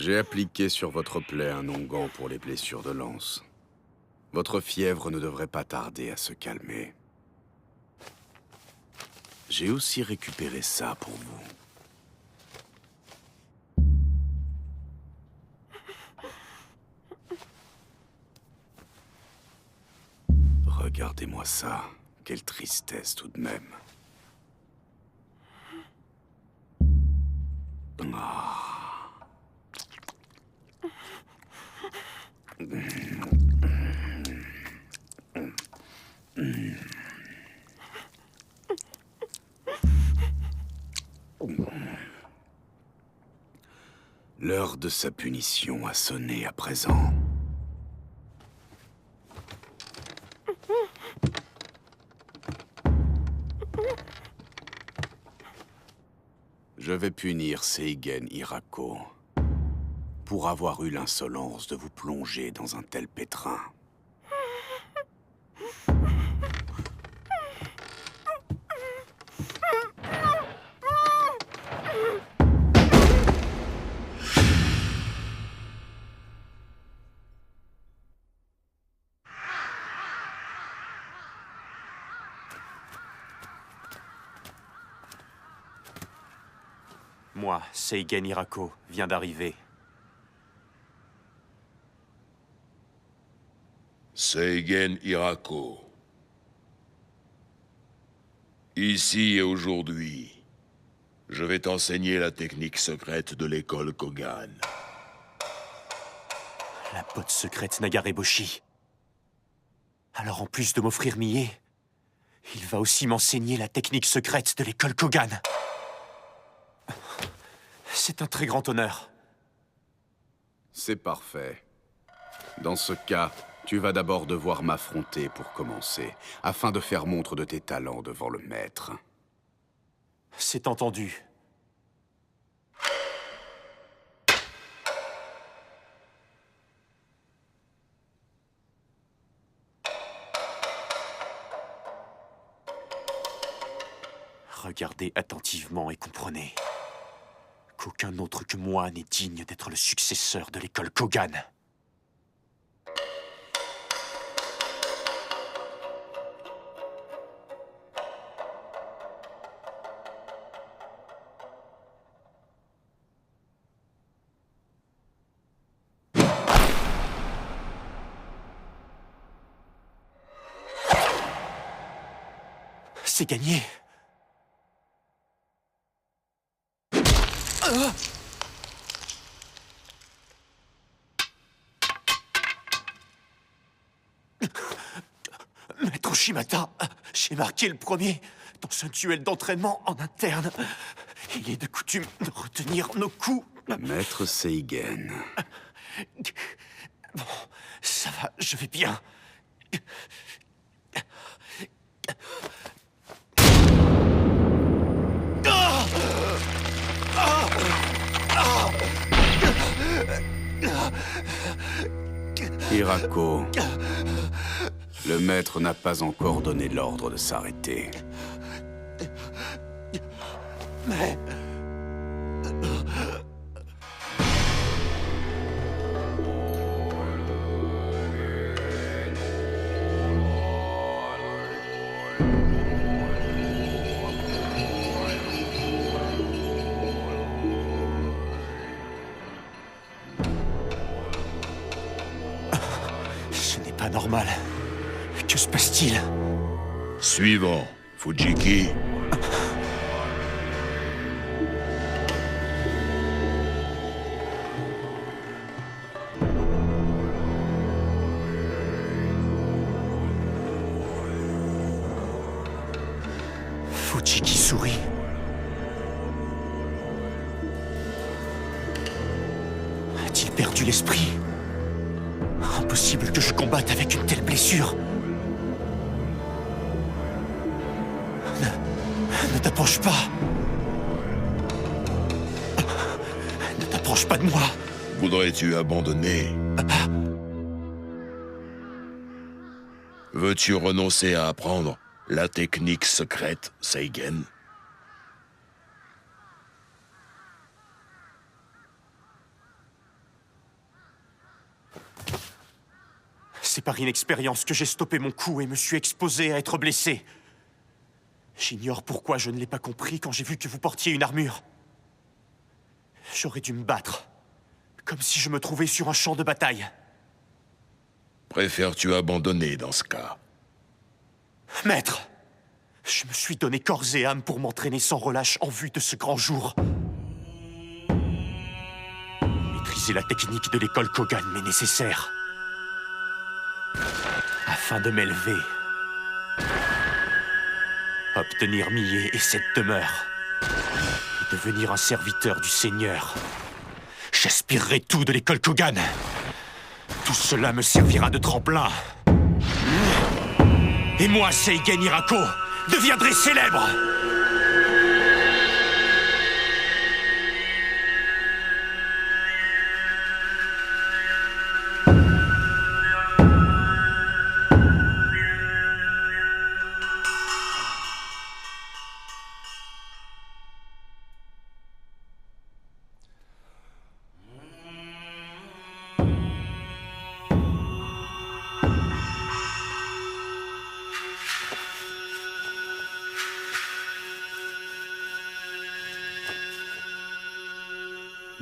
J'ai appliqué sur votre plaie un onguent pour les blessures de lance. Votre fièvre ne devrait pas tarder à se calmer. J'ai aussi récupéré ça pour vous. Regardez-moi ça. Quelle tristesse tout de même. Ah. L'heure de sa punition a sonné à présent. Je vais punir Seigen Hirako pour avoir eu l'insolence de vous plonger dans un tel pétrin. Moi, Seigen Hirako, viens d'arriver. Seigen Hirako. Ici et aujourd'hui, je vais t'enseigner la technique secrète de l'école Kogan. La botte secrète Nagareboshi. Alors en plus de m'offrir Mie, il va aussi m'enseigner la technique secrète de l'école Kogan. C'est un très grand honneur. C'est parfait. Dans ce cas, tu vas d'abord devoir m'affronter pour commencer, afin de faire montre de tes talents devant le maître. C'est entendu. Regardez attentivement et comprenez qu'aucun autre que moi n'est digne d'être le successeur de l'école Kogan. C'est gagné. Maître Shimata, j'ai marqué le premier dans un duel d'entraînement en interne. Il est de coutume de retenir nos coups. Maître Seigen. Bon, ça va, je vais bien. Hirako, le maître n'a pas encore donné l'ordre de s'arrêter. Mais... Ce n'est pas normal. Que se passe-t-il? Suivant, Fujiki. Fujiki sourit. A-t-il perdu l'esprit? Impossible que je combatte avec une telle blessure. Ne t'approche pas. Ne t'approche pas de moi. Voudrais-tu abandonner? Veux-tu renoncer à apprendre la technique secrète, Seigen? C'est par inexpérience que j'ai stoppé mon coup et me suis exposé à être blessé. J'ignore pourquoi je ne l'ai pas compris quand j'ai vu que vous portiez une armure. J'aurais dû me battre, comme si je me trouvais sur un champ de bataille. Préfères-tu abandonner dans ce cas? Maître, je me suis donné corps et âme pour m'entraîner sans relâche en vue de ce grand jour. Maîtriser la technique de l'école Kogan m'est nécessaire. Afin de m'élever, obtenir Mie et cette demeure, et devenir un serviteur du Seigneur. J'aspirerai tout de l'école Kogan. Tout cela me servira de tremplin. Et moi, Seigen Hirako, deviendrai célèbre!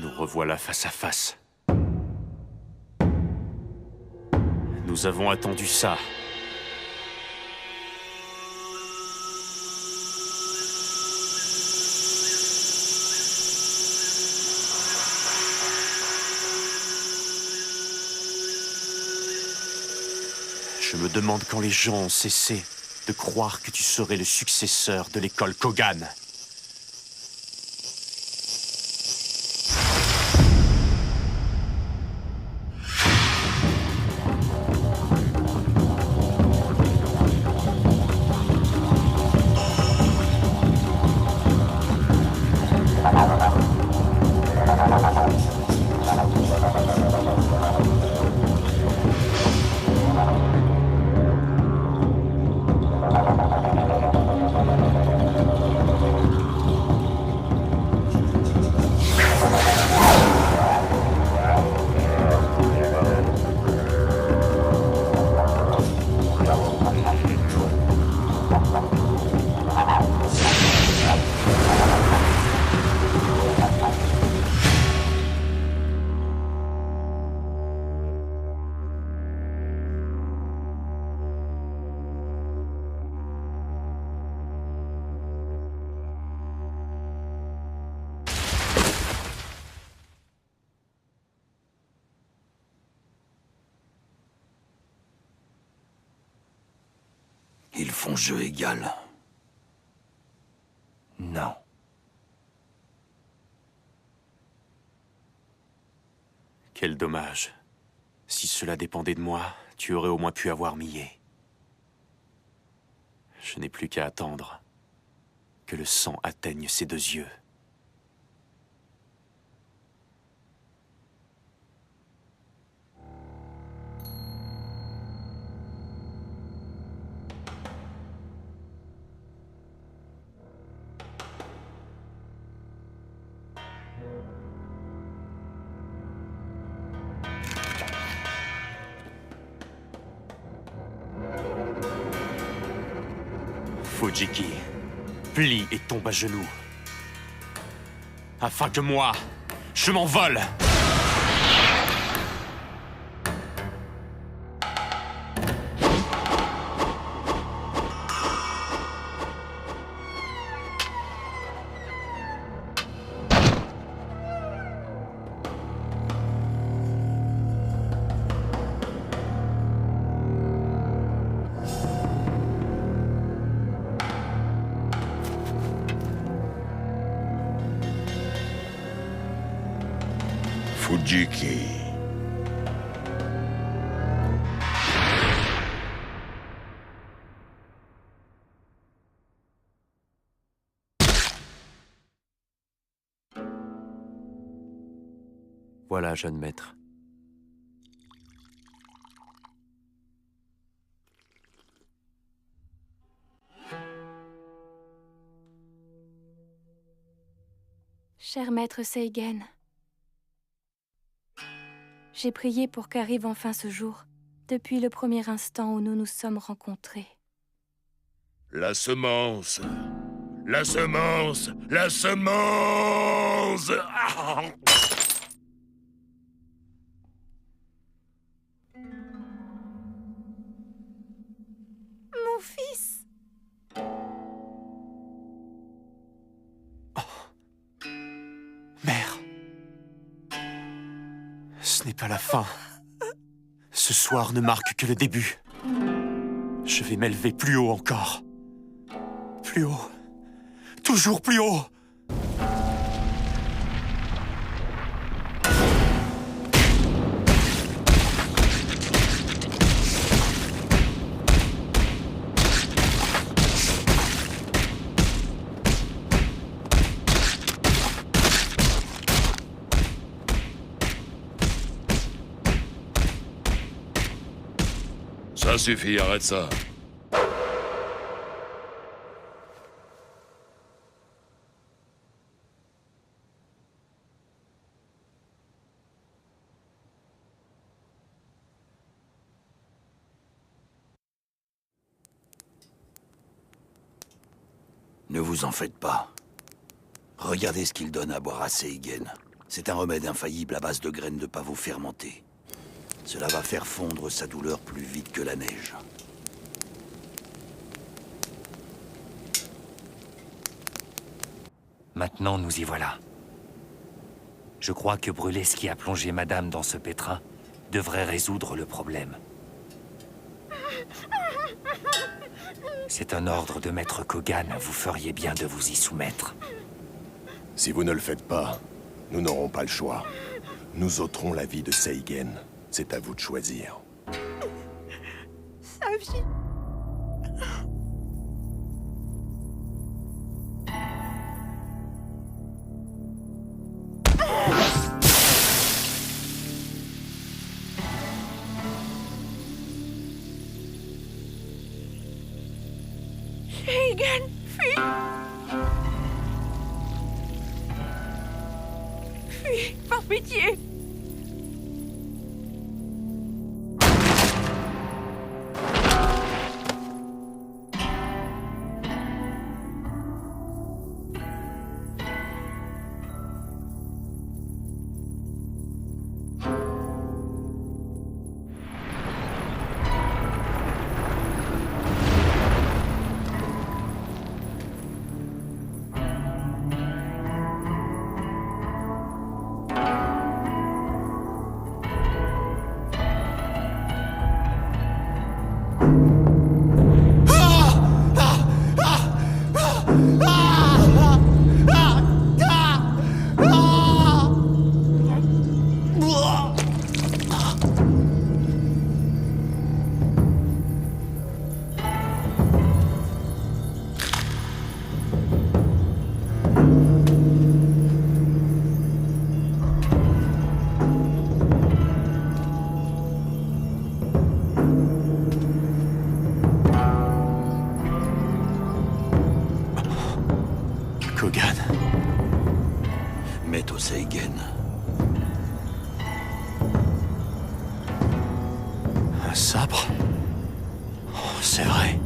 Nous revoilà face à face. Nous avons attendu ça. Je me demande quand les gens ont cessé de croire que tu serais le successeur de l'école Kogan. Ils font jeu égal. Non. Quel dommage. Si cela dépendait de moi, tu aurais au moins pu avoir Mie. Je n'ai plus qu'à attendre que le sang atteigne ses deux yeux. Fujiki, plie et tombe à genoux. Afin que moi, je m'envole. Fujiki. Voilà, jeune maître. Cher maître Seigen, j'ai prié pour qu'arrive enfin ce jour. depuis le premier instant où nous nous sommes rencontrés. La semence. La semence. La semence. Ah! Mon fils! Mère. Ce n'est pas la fin. Ce soir ne marque que le début. Je vais m'élever plus haut encore. Plus haut. Toujours plus haut. Ça suffit, arrête ça. Ne vous en faites pas. Regardez ce qu'il donne à boire à Seigen. C'est un remède infaillible à base de graines de pavot fermentées. Cela va faire fondre sa douleur plus vite que la neige. Maintenant, nous y voilà. Je crois que brûler ce qui a plongé Madame dans ce pétrin devrait résoudre le problème. C'est un ordre de Maître Kogan, vous feriez bien de vous y soumettre. Si vous ne le faites pas, nous n'aurons pas le choix. Nous ôterons la vie de Seigen. C'est à vous de choisir. Sa vie. Seigen, fuis. Fuis, par pitié. Kogan. Maître Seigen. Un sabre? Oh, c'est vrai.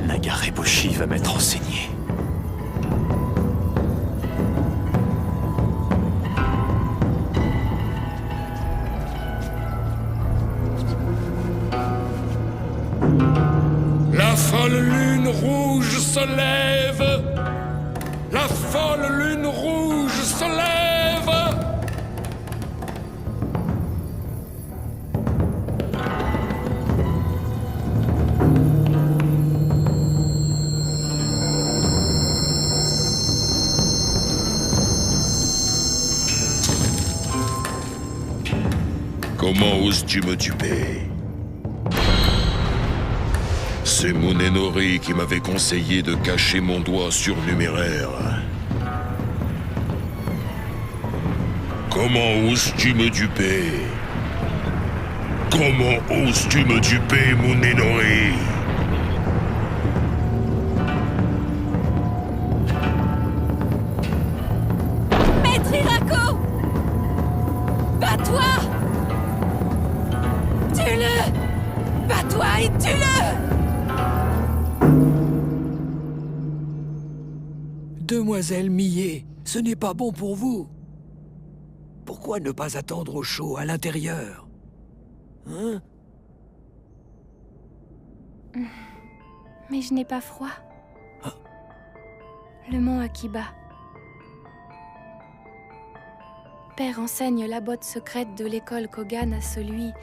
Nagar Eboshi va m'être enseigné. La folle lune rouge se lève. La folle lune rouge se lève. Comment oses-tu me duper? C'est Munenori qui m'avait conseillé de cacher mon doigt surnuméraire. Comment oses-tu me duper? Comment oses-tu me duper, Munenori? Demoiselle Millet, ce n'est pas bon pour vous. Pourquoi ne pas attendre au chaud, à l'intérieur? Hein? Mais je n'ai pas froid. Le mont Akiba. Père enseigne la botte secrète de l'école Kogan à celui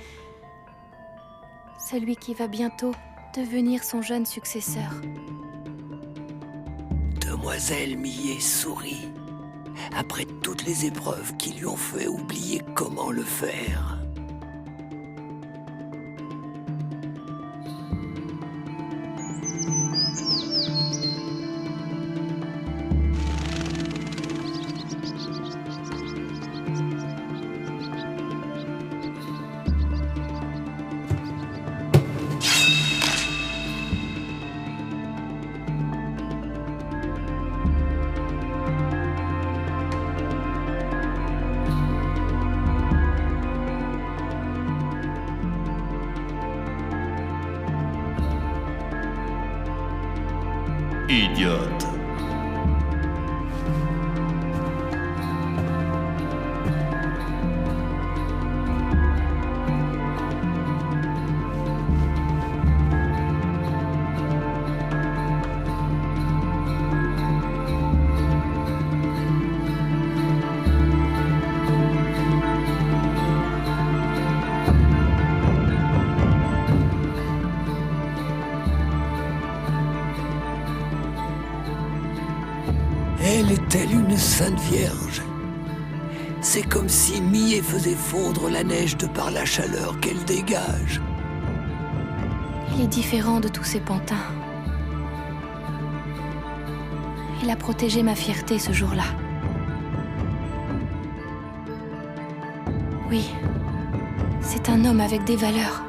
qui va bientôt devenir son jeune successeur. Demoiselle Millet sourit, après toutes les épreuves qui lui ont fait oublier comment le faire. Idiote. Elle est-elle une sainte vierge? C'est comme si Millet faisait fondre la neige de par la chaleur qu'elle dégage. Il est différent de tous ces pantins. Il a protégé ma fierté ce jour-là. Oui, c'est un homme avec des valeurs.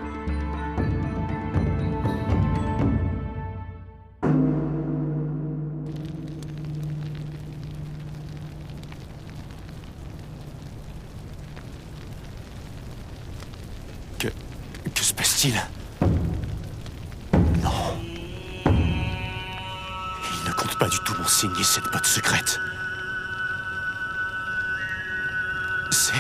Que se passe-t-il? Non. Il ne compte pas du tout m'enseigner cette botte secrète. C'est...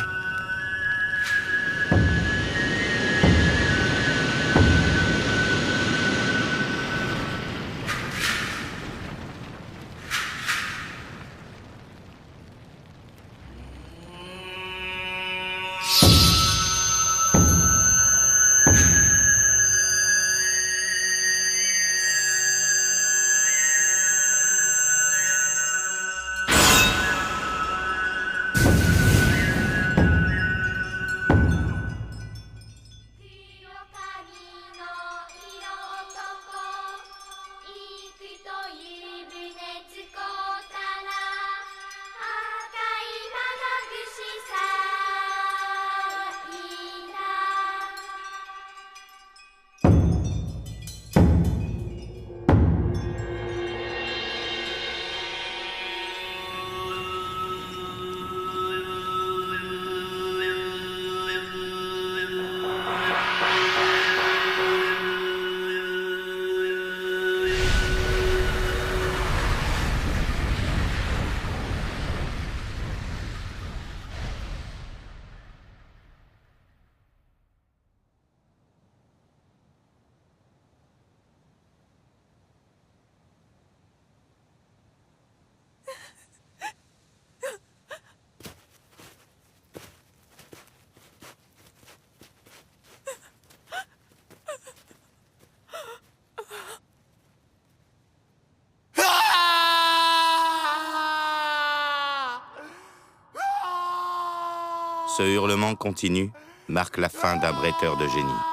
Ce hurlement continu marque la fin d'un bretteur de génie.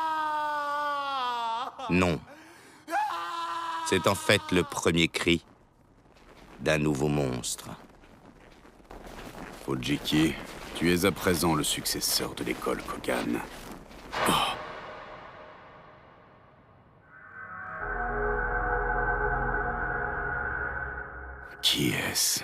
Non. C'est en fait le premier cri d'un nouveau monstre. Fujiki, tu es à présent le successeur de l'école Kogan. Oh. Qui est-ce?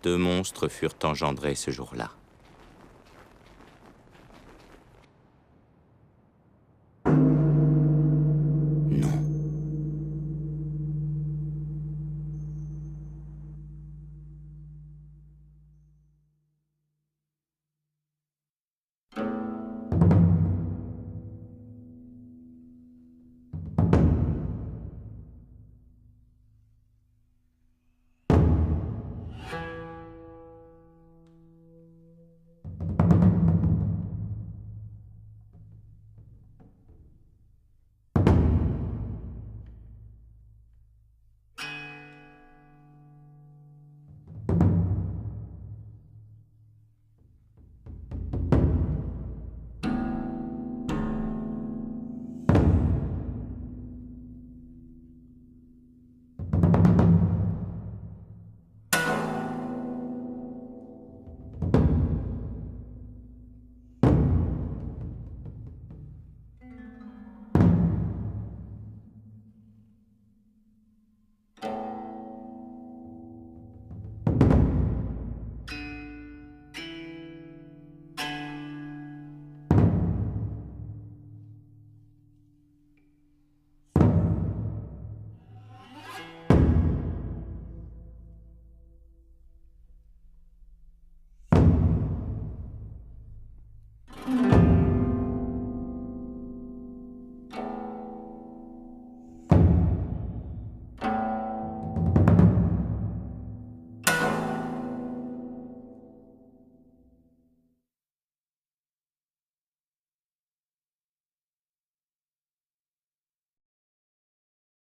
Deux monstres furent engendrés ce jour-là.